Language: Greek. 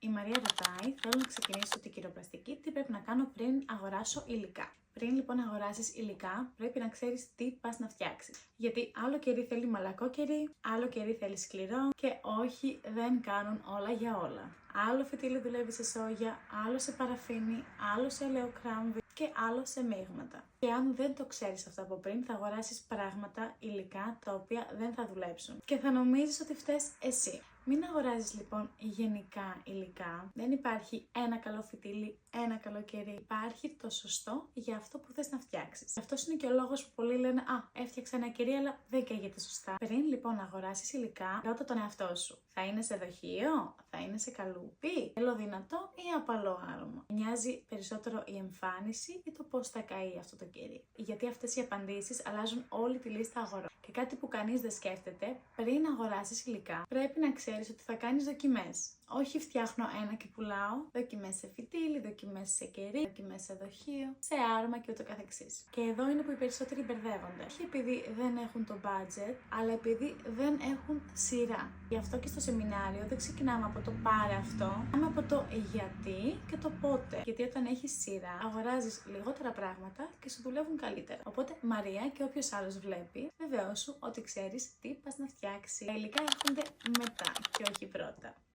Η Μαρία ρωτάει: θέλω να ξεκινήσω την κυροπραστική, τι πρέπει να κάνω πριν αγοράσω υλικά. Πριν λοιπόν αγοράσεις υλικά, πρέπει να ξέρεις τι πας να φτιάξεις. Γιατί άλλο κερί θέλει μαλακό κερί, άλλο κερί θέλει σκληρό και όχι, δεν κάνουν όλα για όλα. Άλλο φυτίλι δουλεύει σε σόγια, άλλο σε παραφίνι, άλλο σε ελαιοκράμβι και άλλο σε μείγματα. Και αν δεν το ξέρεις αυτό από πριν, θα αγοράσεις πράγματα, υλικά, τα οποία δεν θα δουλέψουν. Και θα νομίζεις ότι φταίς εσύ. Μην αγοράζεις λοιπόν γενικά υλικά. Δεν υπάρχει ένα καλό φυτίλι, ένα καλό κερί. Υπάρχει το σωστό για αυτό που θες να φτιάξεις. Αυτός είναι και ο λόγος που πολλοί λένε: α, έφτιαξα ένα κερί, αλλά δεν καίγεται σωστά. Πριν λοιπόν αγοράσεις υλικά, ρώτα τον εαυτό σου. Θα είναι σε δοχείο, θα είναι σε καλούπι, θέλω δυνατό ή απαλό άρωμα. Μοιάζει περισσότερο η εμφάνιση ή το πώς θα καεί αυτό το κερί. Γιατί αυτές οι απαντήσεις αλλάζουν όλη τη λίστα αγορών. Και κάτι που κανείς δεν σκέφτεται, πριν αγοράσεις υλικά, πρέπει να ξέρεις ότι θα κάνεις δοκιμές. Όχι φτιάχνω ένα και πουλάω, δοκιμές σε φυτίλι, δοκιμές σε κερί, δοκιμές σε δοχείο, σε άρωμα και ούτω καθεξής. Και εδώ είναι που οι περισσότεροι μπερδεύονται. Όχι επειδή δεν έχουν το budget, αλλά επειδή δεν έχουν σειρά. Γι' αυτό και στο σεμινάριο δεν ξεκινάμε από το πάρε αυτό, πάμε από το γιατί και το πότε. Γιατί όταν έχεις σειρά, αγοράζεις λιγότερα πράγματα και σου δουλεύουν καλύτερα. Οπότε, Μαρία και όποιος άλλος βλέπει, βεβαιώσου ότι ξέρεις τι πας να φτιάξεις. Τα υλικά έρχονται μετά και όχι πρώτα.